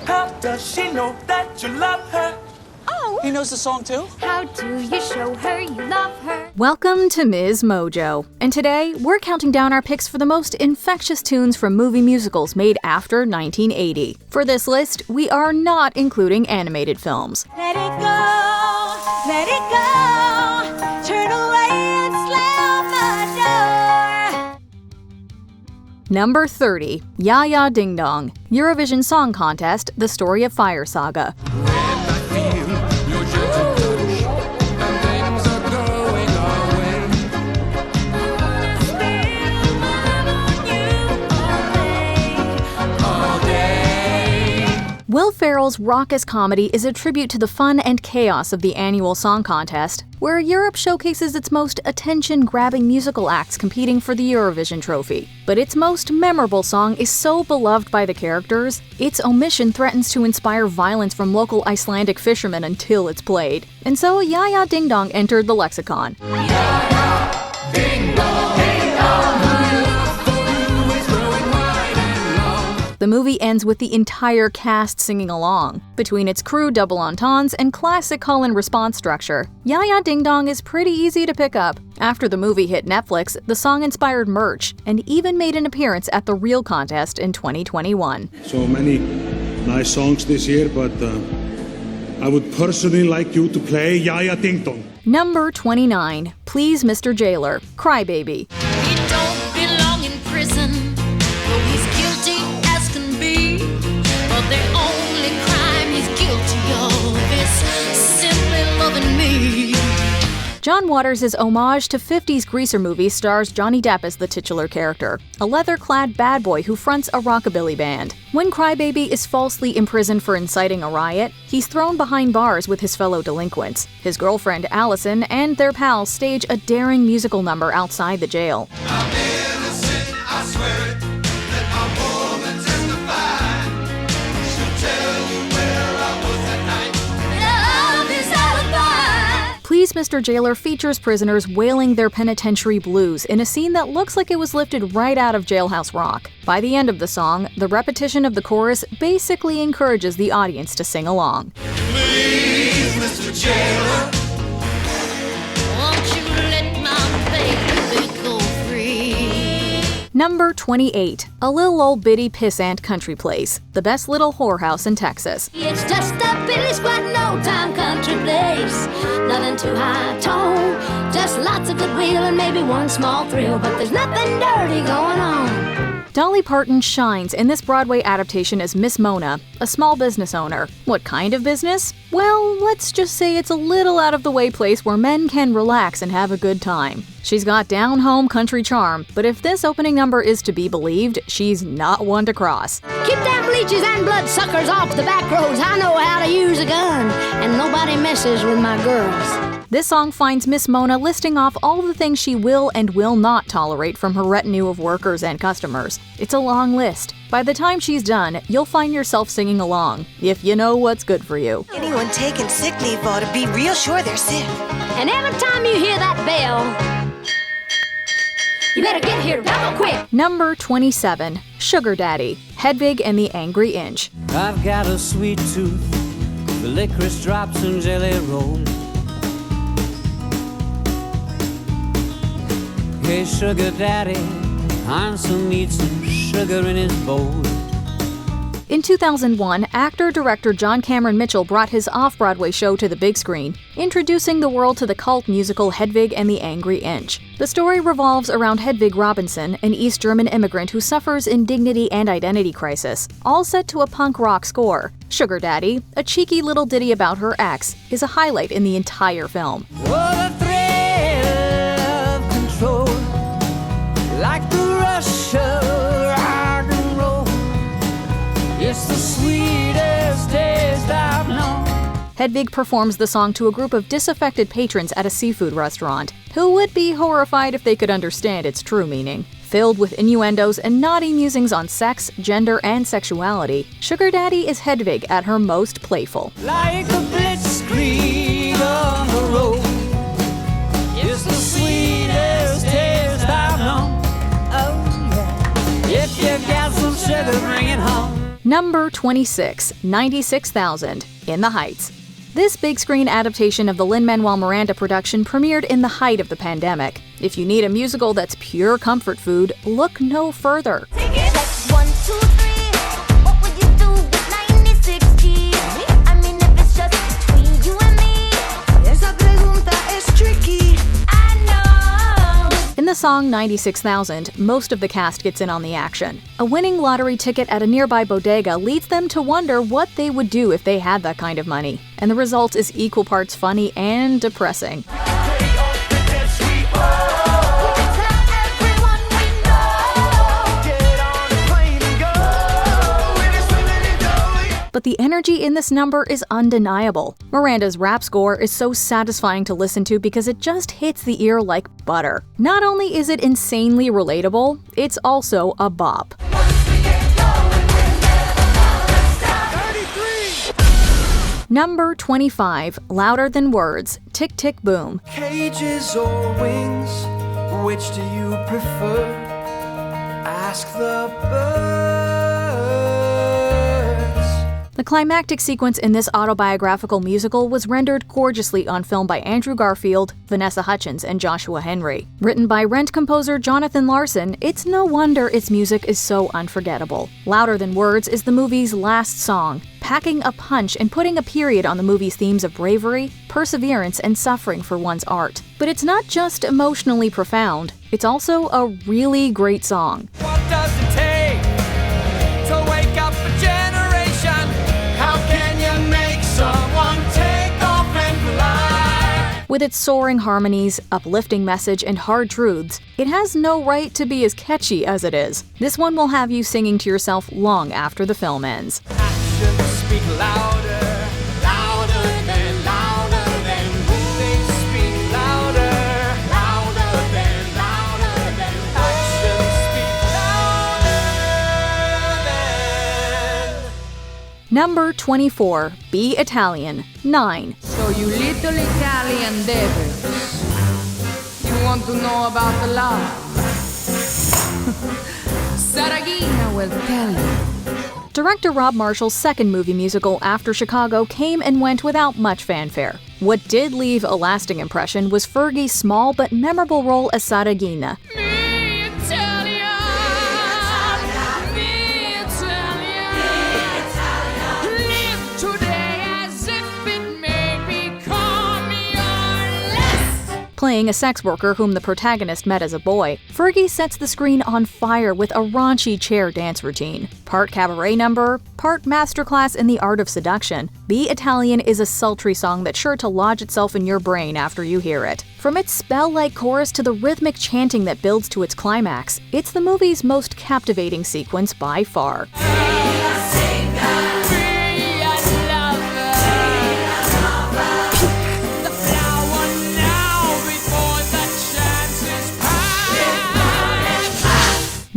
How does she know that you love her? Oh! He knows the song too? How do you show her you love her? Welcome to MsMojo, and today we're counting down our picks for the most infectious tunes from movie musicals made after 1980. For this list, we are not including animated films. Let it go, turn away and slam the door. Number 30, Ya Ya Ding Dong, Eurovision Song Contest, The Story of Fire Saga. Will Ferrell's raucous comedy is a tribute to the fun and chaos of the annual song contest, where Europe showcases its most attention-grabbing musical acts competing for the Eurovision trophy. But its most memorable song is so beloved by the characters, its omission threatens to inspire violence from local Icelandic fishermen until it's played. And so Ya Ya Ding Dong entered the lexicon. Ya ya, ding dong, ding dong. The movie ends with the entire cast singing along. Between its crew double entendres and classic call-and-response structure, Ya Ya Ding Dong is pretty easy to pick up. After the movie hit Netflix, the song inspired merch, and even made an appearance at the real contest in 2021. So many nice songs this year, but I would personally like you to play Ya Ya Ding Dong. Number 29, Please Mr. Jailer, Crybaby. He don't belong in prison, though he's guilty as can be. But the only crime he's guilty of is simply loving me. John Waters' homage to 50s greaser movies stars Johnny Depp as the titular character, a leather-clad bad boy who fronts a rockabilly band. When Crybaby is falsely imprisoned for inciting a riot, he's thrown behind bars with his fellow delinquents. His girlfriend, Allison, and their pals stage a daring musical number outside the jail. I'm innocent, I swear it. Let my woman testify. She'll tell you where I was that night. Love is alibi. Please Mr. Jailer features prisoners wailing their penitentiary blues in a scene that looks like it was lifted right out of Jailhouse Rock. By the end of the song, the repetition of the chorus basically encourages the audience to sing along. Please, Mr. Jailer. Won't you let my baby go free? Number 28, a little old bitty pissant country place, the best little whorehouse in Texas. It's just a bitty squat, no time country place. Nothing too high tone, just lots of goodwill and maybe one small thrill, but there's nothing dirty going on. Dolly Parton shines in this Broadway adaptation as Miss Mona, a small business owner. What kind of business? Well, let's just say it's a little out-of-the-way place where men can relax and have a good time. She's got down-home country charm, but if this opening number is to be believed, she's not one to cross. Keep them leeches and bloodsuckers off the back roads. I know how to use a gun, and nobody messes with my girls. This song finds Miss Mona listing off all the things she will and will not tolerate from her retinue of workers and customers. It's a long list. By the time she's done, you'll find yourself singing along, if you know what's good for you. Anyone taking sick leave ought to be real sure they're sick. And every time you hear that bell, you better get here double quick. Number 27, Sugar Daddy, Hedwig and the Angry Inch. I've got a sweet tooth, the licorice drops and jelly roll. Hey, sugar daddy, Hanson needs some sugar in his bowl. In 2001, actor-director John Cameron Mitchell brought his off-Broadway show to the big screen, introducing the world to the cult musical Hedwig and the Angry Inch. The story revolves around Hedwig Robinson, an East German immigrant who suffers indignity and identity crisis, all set to a punk rock score. Sugar Daddy, a cheeky little ditty about her ex, is a highlight in the entire film. Oh, the thrill of control, like the rush of rock and roll. It's the sweetest taste I've known. Hedwig performs the song to a group of disaffected patrons at a seafood restaurant, who would be horrified if they could understand its true meaning. Filled with innuendos and naughty musings on sex, gender, and sexuality, Sugar Daddy is Hedwig at her most playful. Like a blitzkrieg on the road, it's the sweetest taste I've known. Oh yeah, if you got some sugar, bring it home. Number 26, 96,000, In the Heights. This big screen adaptation of the Lin-Manuel Miranda production premiered in the height of the pandemic. If you need a musical that's pure comfort food, look no further. Check 1, 2, 3. What would you do with 90-60? I mean, if it's just between you and me. Esa pregunta es tricky. I know. In the song 96,000, most of the cast gets in on the action. A winning lottery ticket at a nearby bodega leads them to wonder what they would do if they had that kind of money. And the result is equal parts funny and depressing. But the energy in this number is undeniable. Miranda's rap score is so satisfying to listen to because it just hits the ear like butter. Not only is it insanely relatable, it's also a bop. Number 25, Louder Than Words, Tick Tick Boom. Cages or wings, which do you prefer? Ask the birds. The climactic sequence in this autobiographical musical was rendered gorgeously on film by Andrew Garfield, Vanessa Hudgens, and Joshua Henry. Written by Rent composer Jonathan Larson, it's no wonder its music is so unforgettable. Louder Than Words is the movie's last song, packing a punch and putting a period on the movie's themes of bravery, perseverance, and suffering for one's art. But it's not just emotionally profound, it's also a really great song. What does it take to wake up a generation? How can you make someone take off and fly? With its soaring harmonies, uplifting message, and hard truths, it has no right to be as catchy as it is. This one will have you singing to yourself long after the film ends. Actions speak louder, louder than they speak louder, louder than actions speak louder than. Number 24, Be Italian, 9. So you little Italian devils, you want to know about the law? Saragina will tell you. Director Rob Marshall's second movie musical after Chicago came and went without much fanfare. What did leave a lasting impression was Fergie's small but memorable role as Saragina. Me Italian, me Italian, live today as if it may become your last. Playing a sex worker whom the protagonist met as a boy, Fergie sets the screen on fire with a raunchy chair dance routine. Part cabaret number, part masterclass in the art of seduction, Be Italian is a sultry song that's sure to lodge itself in your brain after you hear it. From its spell-like chorus to the rhythmic chanting that builds to its climax, it's the movie's most captivating sequence by far.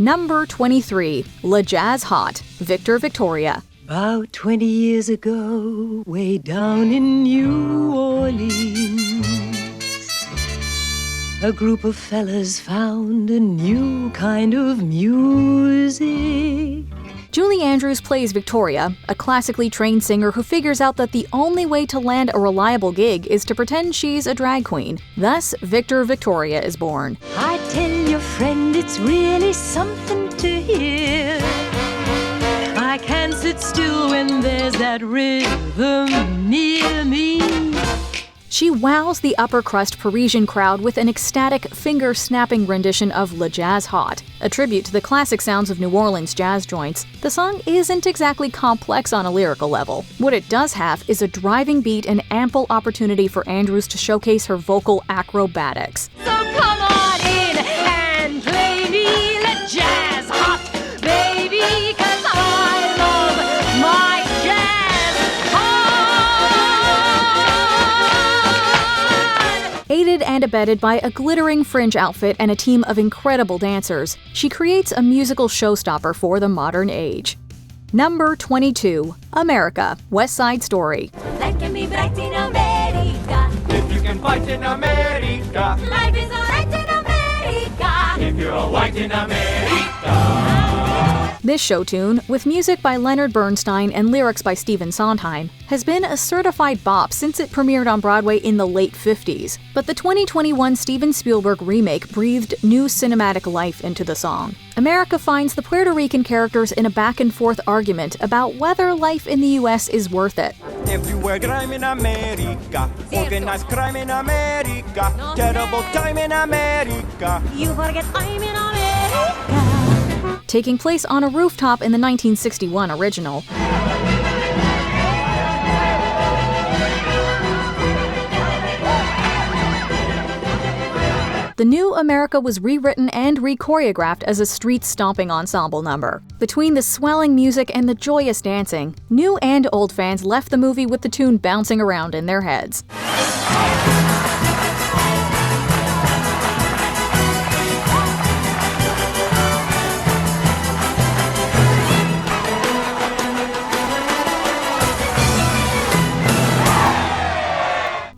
Number 23, La Jazz Hot, Victor Victoria. About 20 years ago, way down in New Orleans, a group of fellas found a new kind of music. Julie Andrews plays Victoria, a classically trained singer who figures out that the only way to land a reliable gig is to pretend she's a drag queen. Thus, Victor Victoria is born. I tell your friend it's really something to hear. I can't sit still when there's that rhythm near me. She wows the upper-crust Parisian crowd with an ecstatic, finger-snapping rendition of La Jazz Hot, a tribute to the classic sounds of New Orleans jazz joints. The song isn't exactly complex on a lyrical level. What it does have is a driving beat and ample opportunity for Andrews to showcase her vocal acrobatics. So come on in and play me La Jazz Hot, baby, 'cause I love my jazz hot. Aided and abetted by a glittering fringe outfit and a team of incredible dancers, she creates a musical showstopper for the modern age. Number 22, America, West Side Story. Life can be bright in America. If you can fight in America, Life is alright in America. if you're a white in America. This show tune, with music by Leonard Bernstein and lyrics by Stephen Sondheim, has been a certified bop since it premiered on Broadway in the late 50s. But the 2021 Steven Spielberg remake breathed new cinematic life into the song. America finds the Puerto Rican characters in a back-and-forth argument about whether life in the US is worth it. Everywhere crime in America, organized crime in America, terrible time in America. You forget I'm in America. Taking place on a rooftop in the 1961 original, the new America was rewritten and re-choreographed as a street-stomping ensemble number. Between the swelling music and the joyous dancing, new and old fans left the movie with the tune bouncing around in their heads.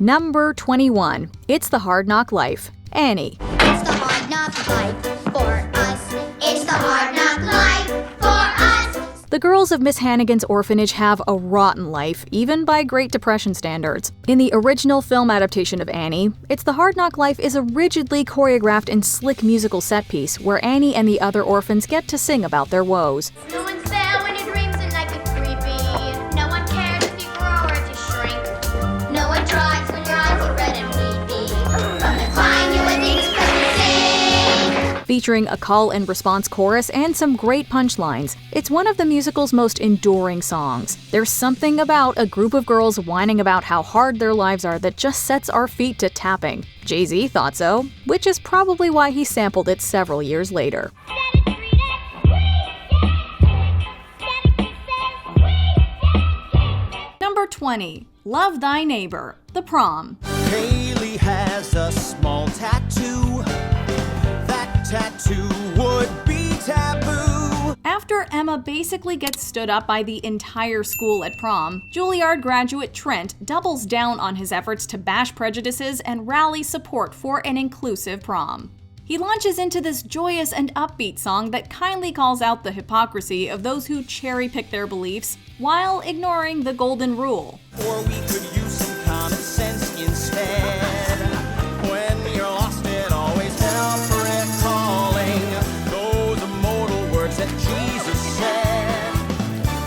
Number 21. It's the Hard Knock Life. Annie. It's the hard knock life for us. It's the hard knock life for us. The girls of Miss Hannigan's orphanage have a rotten life, even by Great Depression standards. In the original film adaptation of Annie, It's the Hard Knock Life is a rigidly choreographed and slick musical set piece where Annie and the other orphans get to sing about their woes. No one's there when your dreams are like a creepy. No one cares if you grow or if you shrink. No one tries when your eyes are red and weepy. From the crying you would think is pregnancy. Featuring a call and response chorus and some great punchlines, it's one of the musical's most enduring songs. There's something about a group of girls whining about how hard their lives are that just sets our feet to tapping. Jay-Z thought so, which is probably why he sampled it several years later. Number 20. Love Thy Neighbor, The Prom. Haley has a small tattoo. That tattoo would be taboo. After Emma basically gets stood up by the entire school at prom, Juilliard graduate Trent doubles down on his efforts to bash prejudices and rally support for an inclusive prom. He launches into this joyous and upbeat song that kindly calls out the hypocrisy of those who cherry-pick their beliefs while ignoring the golden rule. Or we could use some common sense instead. When you're lost, it always helps recalling those immortal words that Jesus said.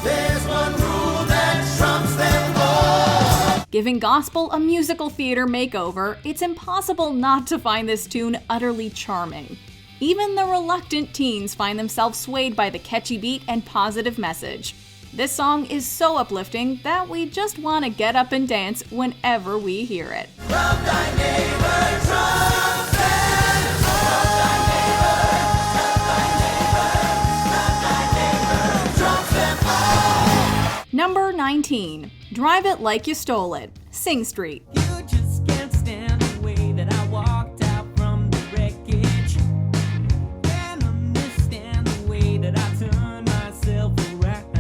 There's one rule that trumps them all. Giving gospel a musical theater makeover, it's impossible not to find this tune utterly charming. Even the reluctant teens find themselves swayed by the catchy beat and positive message. This song is so uplifting that we just want to get up and dance whenever we hear it. Love thy neighbor, trust them. Love thy neighbor, love thy neighbor, trust them all. Number 19. Drive It Like You Stole It, Sing Street. You just can't stand the way that I walked out from the wreckage. Can't understand the way that I turned myself around.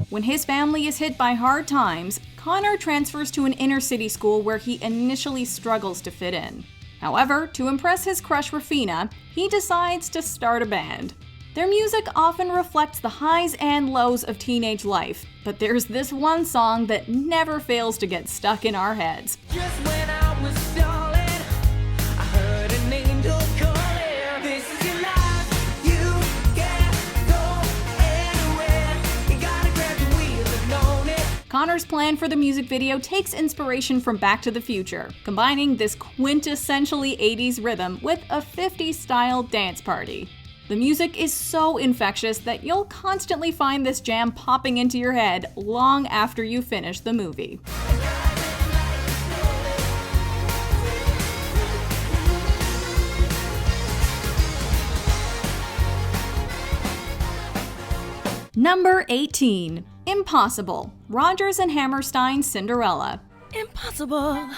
When his family is hit by hard times, Connor transfers to an inner-city school where he initially struggles to fit in. However, to impress his crush Rafina, he decides to start a band. Their music often reflects the highs and lows of teenage life, but there's this one song that never fails to get stuck in our heads. Just when I was stalling, I heard an angel calling. This is your life, you can't go anywhere. You gotta grab the wheel and own it. Connor's plan for the music video takes inspiration from Back to the Future, combining this quintessentially 80s rhythm with a 50s-style dance party. The music is so infectious that you'll constantly find this jam popping into your head long after you finish the movie. Number 18. Impossible, Rodgers and Hammerstein's Cinderella. Impossible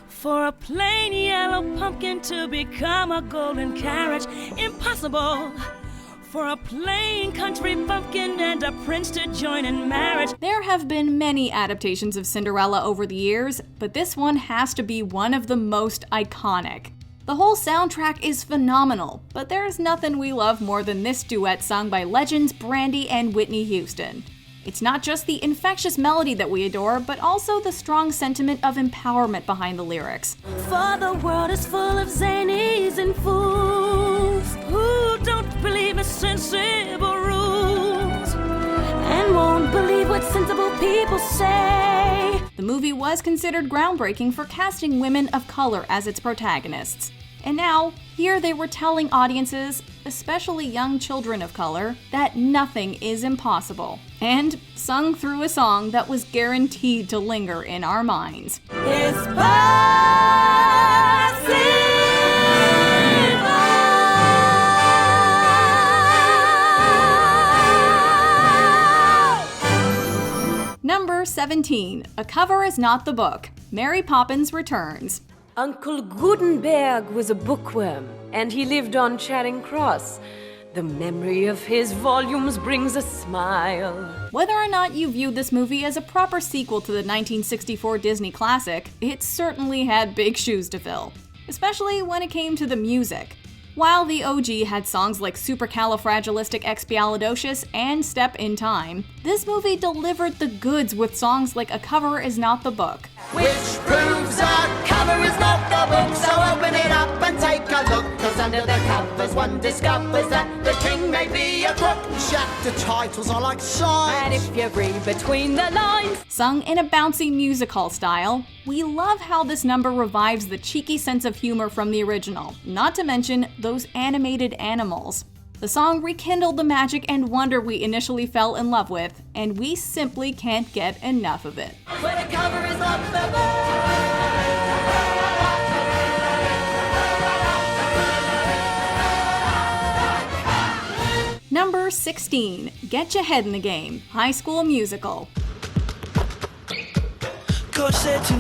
for a plain yellow pumpkin to become a golden carriage. Impossible for a plain country bumpkin and a prince to join in marriage. There have been many adaptations of Cinderella over the years, but this one has to be one of the most iconic. The whole soundtrack is phenomenal, but there's nothing we love more than this duet sung by legends Brandy and Whitney Houston. It's not just the infectious melody that we adore, but also the strong sentiment of empowerment behind the lyrics. For the world is full of zanies and fools who don't believe in sensible rules and won't believe what sensible people say. The movie was considered groundbreaking for casting women of color as its protagonists. And now, here they were telling audiences, especially young children of color, that nothing is impossible. And sung through a song that was guaranteed to linger in our minds. It's possible. Number 17. A Cover is Not the Book. Mary Poppins returns. Uncle Gutenberg was a bookworm, and he lived on Charing Cross. The memory of his volumes brings a smile. Whether or not you viewed this movie as a proper sequel to the 1964 Disney classic, it certainly had big shoes to fill, especially when it came to the music. While the OG had songs like Supercalifragilisticexpialidocious and Step in Time, this movie delivered the goods with songs like A Cover is Not the Book, Which proves a cover is not the book, so open it up and take a look. Cause under the covers one discovers that the king may be a crook. Chapter titles are like signs, And if you read between the lines, sung in a bouncy music hall style. We love how this number revives the cheeky sense of humor from the original, not to mention those animated animals. The song rekindled the magic and wonder we initially fell in love with, and we simply can't get enough of it. when a cover is not the book. Number 16. Get Your Head in the Game. High School Musical. Coach said to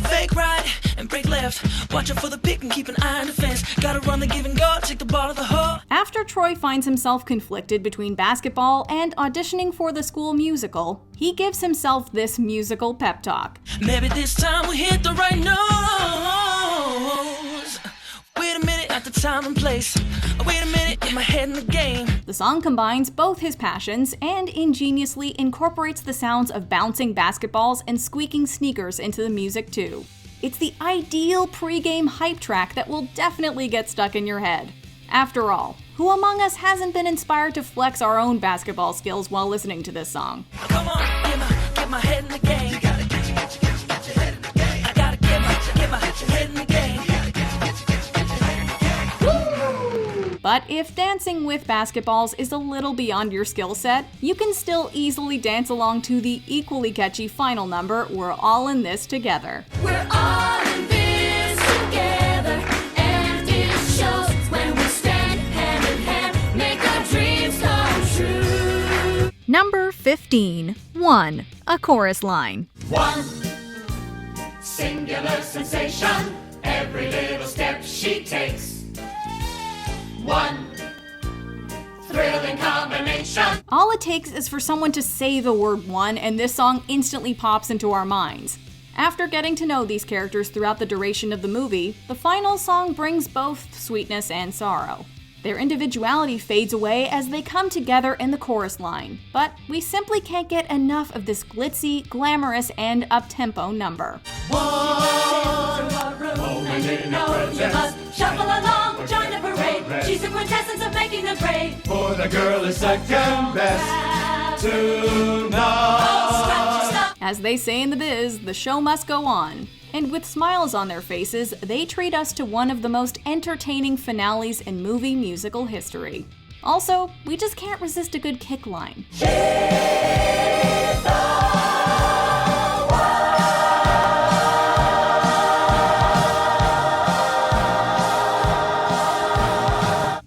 fake right and break left. Watch out for the pick and keep an eye on the fence. Gotta run the give and go, take the ball to the hole. After Troy finds himself conflicted between basketball and auditioning for the school musical, he gives himself this musical pep talk. Maybe this time we hit the right notes. Wait a minute at the time and place. Wait a minute, get my head in the game. The song combines both his passions and ingeniously incorporates the sounds of bouncing basketballs and squeaking sneakers into the music too. It's the ideal pre-game hype track that will definitely get stuck in your head. After all, who among us hasn't been inspired to flex our own basketball skills while listening to this song? Come on, get my head in the game. You gotta get your head in the game. I gotta get my head in the game. But if dancing with basketballs is a little beyond your skill set, you can still easily dance along to the equally catchy final number, We're All in This Together. We're all in this together, and it shows when we stand hand in hand, make our dreams come true. Number 15. 1. A chorus line. One singular sensation, every little step she takes. One thrilling combination. All it takes is for someone to say the word one, and this song instantly pops into our minds. After getting to know these characters throughout the duration of the movie, the final song brings both sweetness and sorrow. Their individuality fades away as they come together in the chorus line, but we simply can't get enough of this glitzy, glamorous, and up-tempo number. Shuffle along, join the parade. She's the quintessence of making the grade. For the girl is second best tonight. As they say in the biz, the show must go on. And with smiles on their faces, they treat us to one of the most entertaining finales in movie musical history. Also, we just can't resist a good kick line.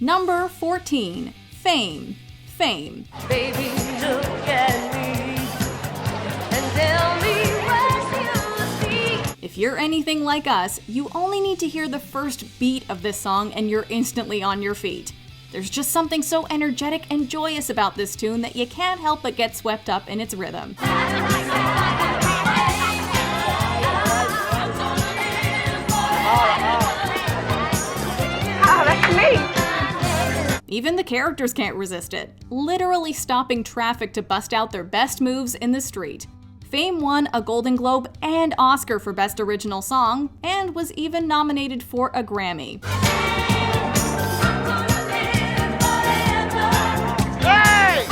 Number 14. Fame. Fame. baby, look at me and tell me what you see. If you're anything like us, you only need to hear the first beat of this song and you're instantly on your feet. There's just something so energetic and joyous about this tune that you can't help but get swept up in its rhythm. Even the characters can't resist it, literally stopping traffic to bust out their best moves in the street. Fame won a Golden Globe and Oscar for Best Original Song, and was even nominated for a Grammy. Hey!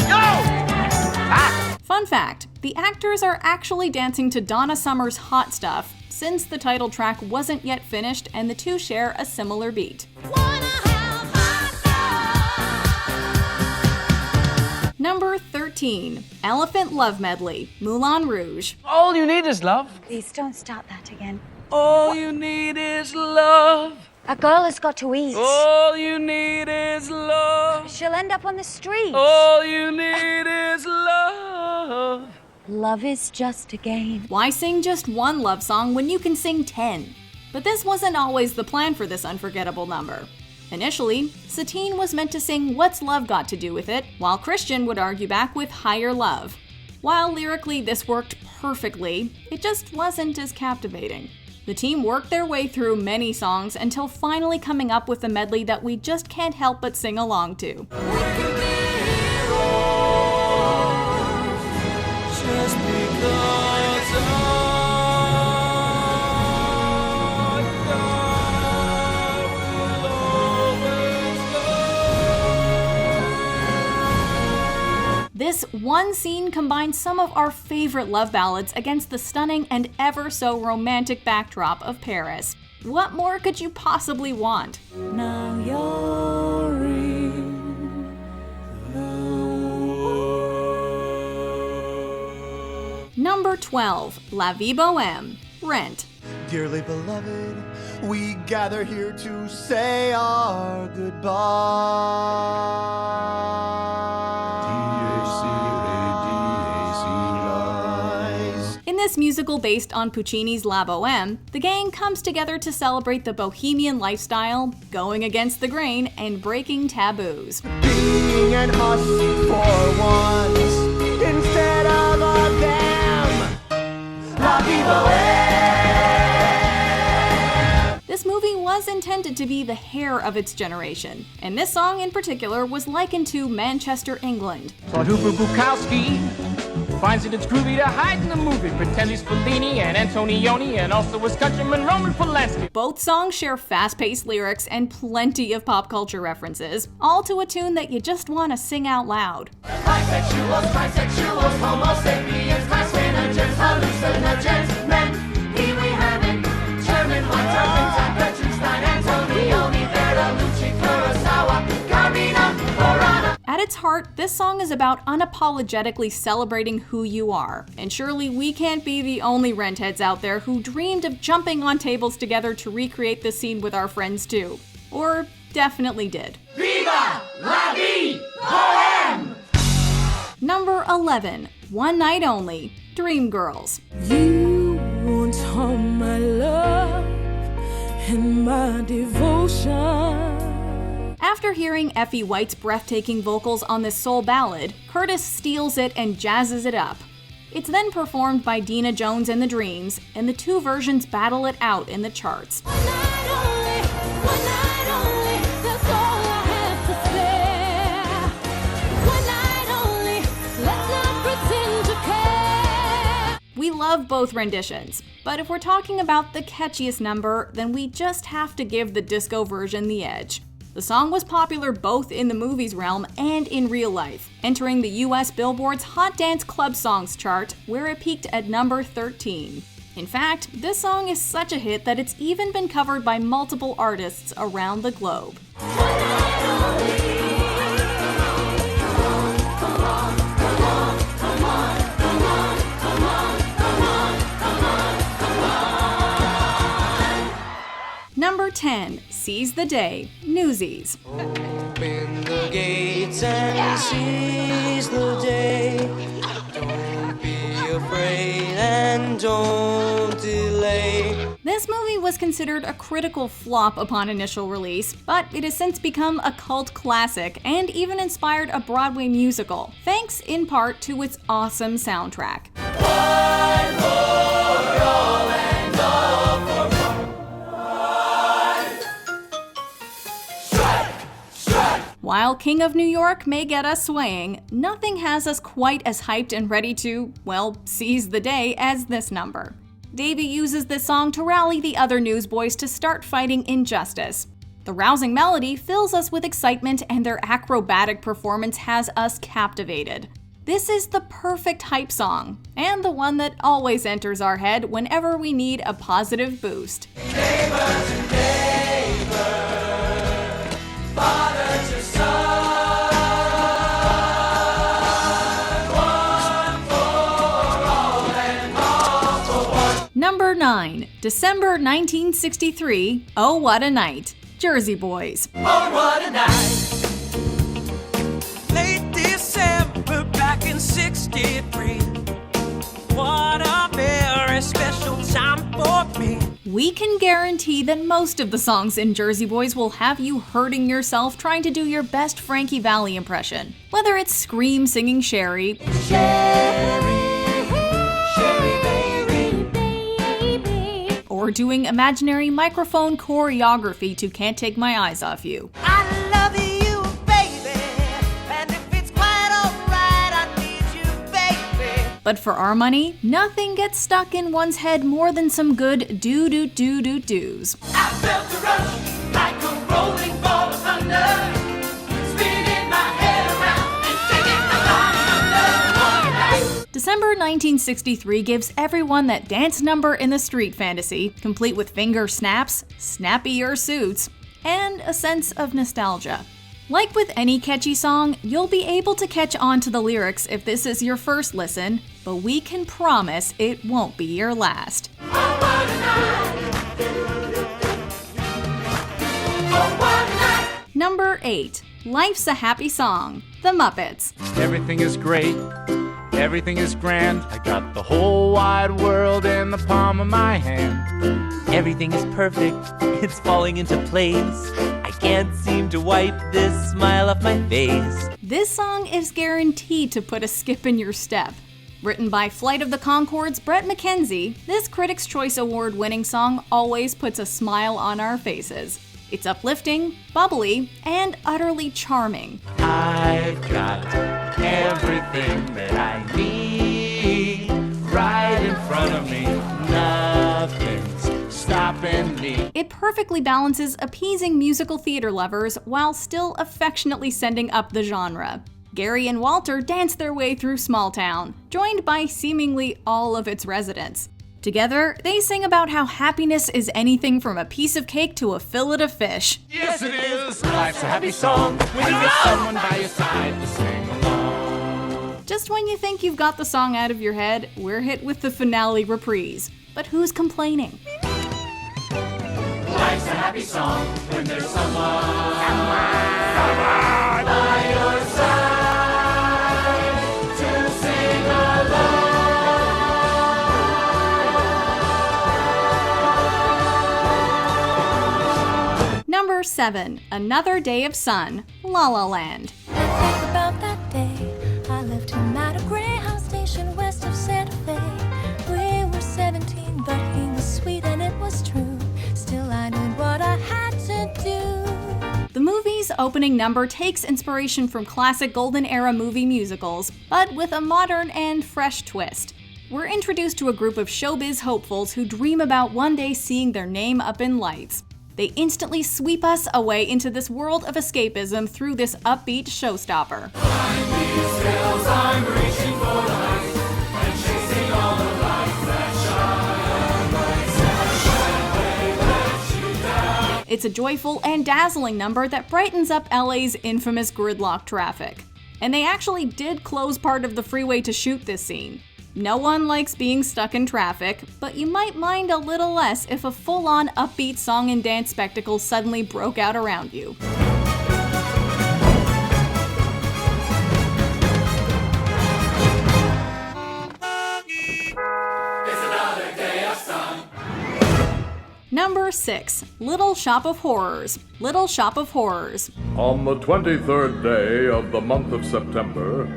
Yo! Fun fact, the actors are actually dancing to Donna Summer's Hot Stuff, since the title track wasn't yet finished and the two share a similar beat. Number 13, Elephant Love Medley, Moulin Rouge. All you need is love. Please don't start that again. All you need is love. A girl has got to eat. All you need is love. She'll end up on the street. All you need is love. Love is just a game. Why sing just one love song when you can sing 10? But this wasn't always the plan for this unforgettable number. Initially, Satine was meant to sing What's Love Got to Do With It, while Christian would argue back with Higher Love. While lyrically this worked perfectly, it just wasn't as captivating. The team worked their way through many songs until finally coming up with a medley that we just can't help but sing along to. Just because This one scene combines some of our favorite love ballads against the stunning and ever so romantic backdrop of Paris. What more could you possibly want? now you're in Number 12, La Vie Bohème, Rent. Dearly beloved, we gather here to say our goodbyes. In this musical based on Puccini's La Bohème, the gang comes together to celebrate the bohemian lifestyle, going against the grain, and breaking taboos. Being an us for once instead of a them. La vie bohème. This movie was intended to be the hair of its generation, and this song in particular was likened to Manchester, England. So Hooper Bukowski finds it it's groovy to hide in the movie, pretends he's Fellini and Antonioni, and also was countryman Roman Polanski. Both songs share fast-paced lyrics and plenty of pop culture references, all to a tune that you just want to sing out loud. Bisexuals, homo sapiens, class managers, hallucinogens, men, here we have it. German, Hunter, Petrstein, Antonioni, Bertolucci, Kurosawa, Carmina, Borana. At its heart, this song is about unapologetically celebrating who you are, and surely we can't be the only rentheads out there who dreamed of jumping on tables together to recreate this scene with our friends too. Or definitely did. Viva la vie bohème! Number 11, One Night Only, Dreamgirls. You want all my love and my devotion. After hearing Effie White's breathtaking vocals on this soul ballad, Curtis steals it and jazzes it up. It's then performed by Dina Jones and the Dreams, and the two versions battle it out in the charts. One night only, that's all I have to spare. One night only, let's not pretend to care. We love both renditions, but if we're talking about the catchiest number, then we just have to give the disco version the edge. The song was popular both in the movies realm and in real life, entering the US Billboard's Hot Dance Club Songs chart, where it peaked at number 13. In fact, this song is such a hit that it's even been covered by multiple artists around the globe. Number 10, Seize the Day, Newsies. Open the gates and seize the day. Don't be afraid and don't delay. This movie was considered a critical flop upon initial release, but it has since become a cult classic and even inspired a Broadway musical, thanks in part to its awesome soundtrack. One more roll and all for While King of New York may get us swaying, nothing has us quite as hyped and ready to, well, seize the day as this number. Davey uses this song to rally the other newsboys to start fighting injustice. The rousing melody fills us with excitement, and their acrobatic performance has us captivated. This is the perfect hype song, and the one that always enters our head whenever we need a positive boost. Neighbor to neighbor, father to son, one for all and all for one. Number 9, December 1963, Oh What a Night, Jersey Boys. Oh, what a night! Late December back in '63. What a very special time for me. We can guarantee that most of the songs in Jersey Boys will have you hurting yourself trying to do your best Frankie Valli impression. Whether it's Scream singing Sherry, or doing imaginary microphone choreography to Can't Take My Eyes Off You. I love you, baby, and if it's quite alright, I need you, baby. But for our money, nothing gets stuck in one's head more than some good do-do-do-do-do's. I felt the rush like a rolling ball of thunder, spinning my head around and taking my body under. What a night! December 1963 gives everyone that dance number in the street fantasy, complete with finger snaps, snappier suits, and a sense of nostalgia. Like with any catchy song, you'll be able to catch on to the lyrics if this is your first listen, but we can promise it won't be your last. Oh, what a night! Oh, what a night! Number 8, Life's a Happy Song, The Muppets. Everything is great, everything is grand. I got the whole wide world in the palm of my hand. Everything is perfect, it's falling into place. I can't seem to wipe this smile off my face. This song is guaranteed to put a skip in your step. Written by Flight of the Conchords' Brett McKenzie, this Critics' Choice Award-winning song always puts a smile on our faces. It's uplifting, bubbly, and utterly charming. I've got everything that I need right in front of me. Nothing's stopping me. It perfectly balances appeasing musical theater lovers while still affectionately sending up the genre. Gary and Walter dance their way through Small Town, joined by seemingly all of its residents. Together, they sing about how happiness is anything from a piece of cake to a fillet of fish. Yes, it is. Life's a happy song when you get someone by your side to sing along. Just when you think you've got the song out of your head, we're hit with the finale reprise. But who's complaining? Life's a happy song when there's someone by your side to sing along. Number 7, Another Day of Sun, La La Land. Think about that day I left him at a Greyhound station west of Santa Fe. We were 17, but he was sweet and it was true. Still I knew what I had to do. The movie's opening number takes inspiration from classic Golden Era movie musicals, but with a modern and fresh twist. We're introduced to a group of showbiz hopefuls who dream about one day seeing their name up in lights. They instantly sweep us away into this world of escapism through this upbeat showstopper. I'm reaching for light and chasing all the lights that shine. Let you down. It's a joyful and dazzling number that brightens up LA's infamous gridlock traffic. And they actually did close part of the freeway to shoot this scene. No one likes being stuck in traffic, but you might mind a little less if a full-on upbeat song and dance spectacle suddenly broke out around you. It's another day of sun. Number 6, Little Shop of Horrors, Little Shop of Horrors. On the 23rd day of the month of September,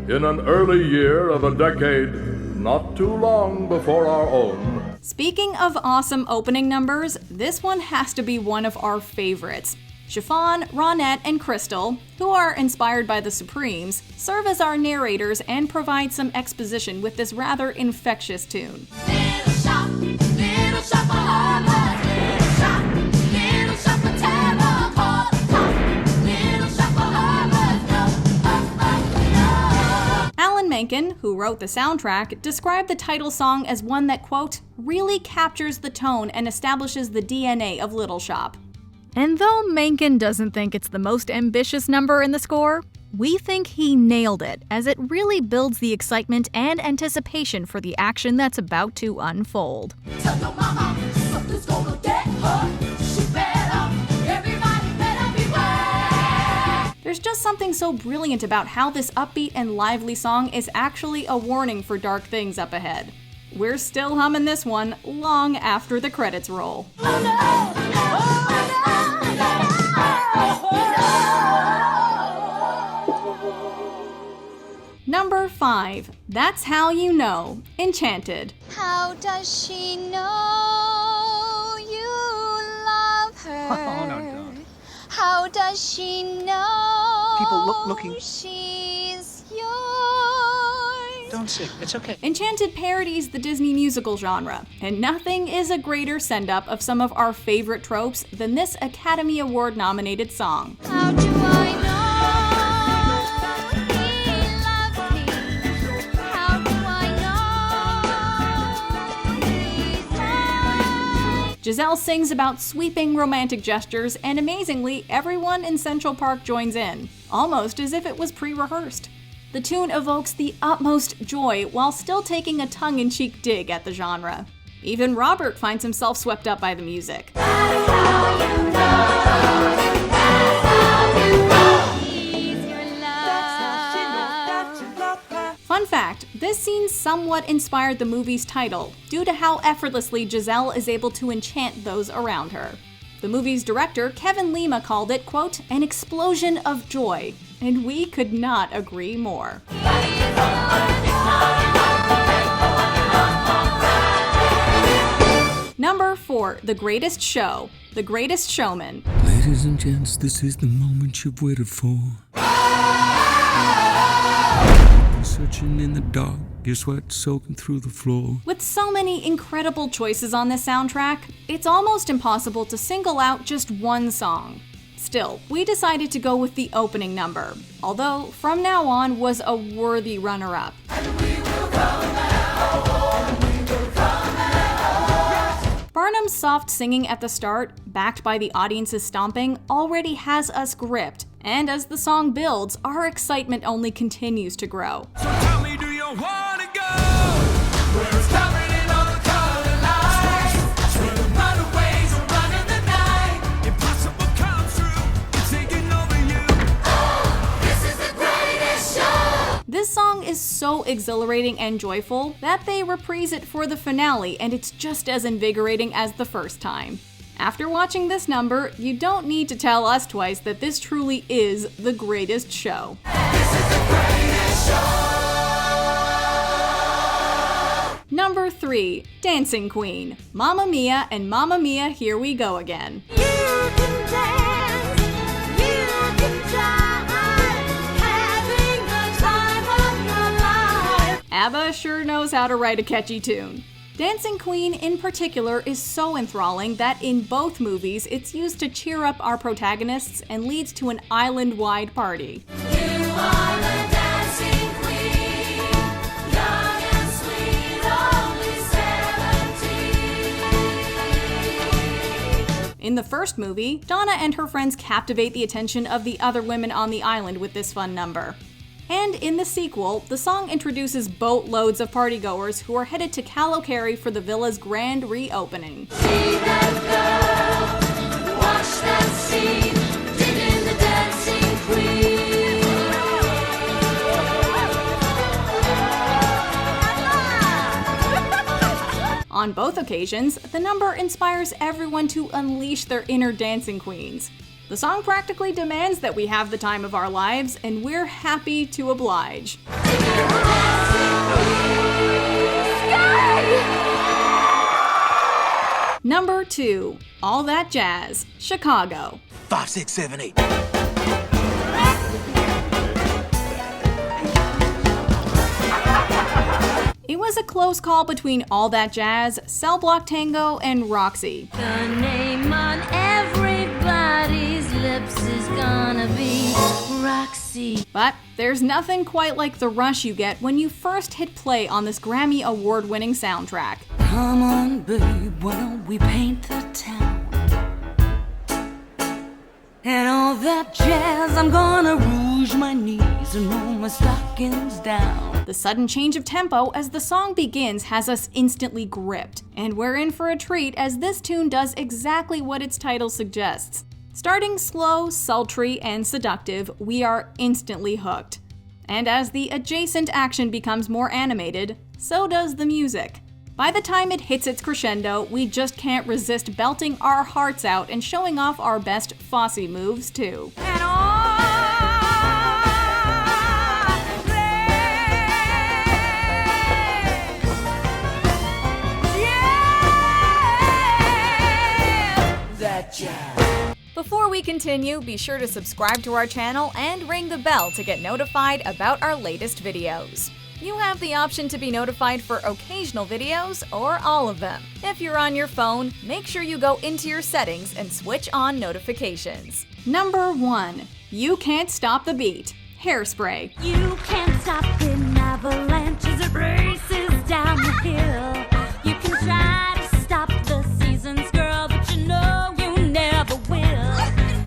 in an early year of a decade not too long before our own. Speaking of awesome opening numbers, this one has to be one of our favorites. Chiffon, Ronette, and Crystal, who are inspired by the Supremes, serve as our narrators and provide some exposition with this rather infectious tune. Little shop of horrors. Little shop of terror. Call the top. Little shop of horrors. No. Alan Menken, who wrote the soundtrack, described the title song as one that, quote, really captures the tone and establishes the DNA of Little Shop. And though Menken doesn't think it's the most ambitious number in the score, we think he nailed it, as it really builds the excitement and anticipation for the action that's about to unfold. Tell your mama something's gonna get her. She better, everybody better beware. There's just something so brilliant about how this upbeat and lively song is actually a warning for dark things up ahead. We're still humming this one long after the credits roll. Number 5. That's How You Know, Enchanted. How does she know you love her? Oh, no, don't. How does she know People looking. she's yours? Don't sing. It's okay. Enchanted parodies the Disney musical genre, and nothing is a greater send-up of some of our favorite tropes than this Academy Award-nominated song. How do I know he loves me? How do I know he's mine? Giselle sings about sweeping romantic gestures, and amazingly, everyone in Central Park joins in, almost as if it was pre-rehearsed. The tune evokes the utmost joy while still taking a tongue-in-cheek dig at the genre. Even Robert finds himself swept up by the music. Fun fact, this scene somewhat inspired the movie's title, due to how effortlessly Giselle is able to enchant those around her. The movie's director, Kevin Lima, called it, quote, an explosion of joy, and we could not agree more. Number 4, The Greatest Show, The Greatest Showman. Ladies and gents, this is the moment you've waited for. Searching in the dark, your sweat soaking through the floor. With so many incredible choices on this soundtrack, it's almost impossible to single out just one song. Still, we decided to go with the opening number, although From Now On was a worthy runner-up. Barnum's soft singing at the start, backed by the audience's stomping, already has us gripped, and as the song builds, our excitement only continues to grow. So tell me, do you wanna go? Where it's covered in all the colored lights, where the runaways are running the night. Impossible comes true, it's taking over you. Oh, this is the greatest show. This song is so exhilarating and joyful that they reprise it for the finale, and it's just as invigorating as the first time. After watching this number, you don't need to tell us twice that this truly is the greatest show. This is the greatest show. Number 3, Dancing Queen, Mamma Mia and Mamma Mia, Here We Go Again. You can dance, you can die, having the time of your life. ABBA sure knows how to write a catchy tune. Dancing Queen in particular is so enthralling that in both movies it's used to cheer up our protagonists and leads to an island-wide party. You are the dancing queen, young and sweet, only 17. In the first movie, Donna and her friends captivate the attention of the other women on the island with this fun number. And in the sequel, the song introduces boatloads of partygoers who are headed to Kalokeri for the villa's grand reopening. See that girl, watch that scene, digging the dancing queen. On both occasions, the number inspires everyone to unleash their inner dancing queens. The song practically demands that we have the time of our lives, and we're happy to oblige. Number 2, All That Jazz, Chicago. 5, 6, 7, 8. It was a close call between All That Jazz, Cell Block Tango, and Roxy. The name on everybody's lips is gonna be Roxy. But there's nothing quite like the rush you get when you first hit play on this Grammy award-winning soundtrack. Come on, babe, why don't we paint the town? And all that jazz, I'm gonna rouge my knees and roll my stockings down. The sudden change of tempo as the song begins has us instantly gripped, and we're in for a treat as this tune does exactly what its title suggests. Starting slow, sultry, and seductive, we are instantly hooked. And as the adjacent action becomes more animated, so does the music. By the time it hits its crescendo, we just can't resist belting our hearts out and showing off our best Fosse moves too. Before we continue, be sure to subscribe to our channel and ring the bell to get notified about our latest videos. You have the option to be notified for occasional videos or all of them. If you're on your phone, make sure you go into your settings and switch on notifications. Number 1, You Can't Stop the Beat, Hairspray. You can't stop an avalanche as it races down the hill. You can try to stop the seasons, girl, but you know you never will.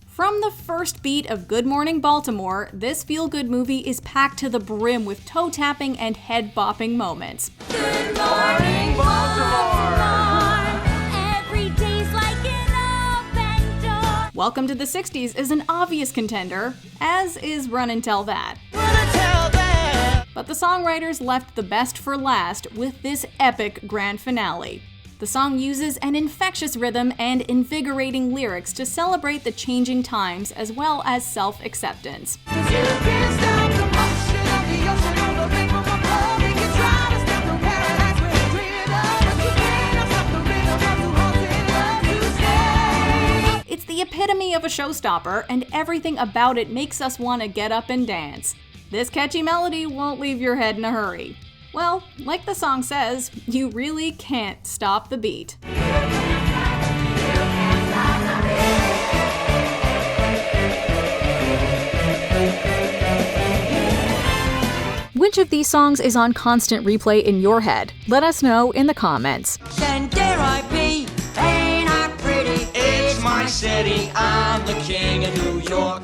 From the first beat of Good Morning Baltimore, this feel-good movie is packed to the brim with toe-tapping and head-bopping moments. Good morning, Baltimore. Every day's like an open door. Welcome to the 60s is an obvious contender, as is Run and Tell That. But the songwriters left the best for last with this epic grand finale. The song uses an infectious rhythm and invigorating lyrics to celebrate the changing times as well as self-acceptance. It's the epitome of a showstopper, and everything about it makes us want to get up and dance. This catchy melody won't leave your head in a hurry. Well, like the song says, you really can't stop the beat. Which of these songs is on constant replay in your head? Let us know in the comments. And dare I be, ain't I pretty? It's my city, I'm the king of New York.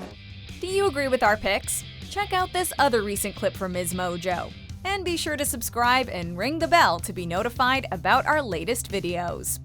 Do you agree with our picks? Check out this other recent clip from MsMojo. And be sure to subscribe and ring the bell to be notified about our latest videos.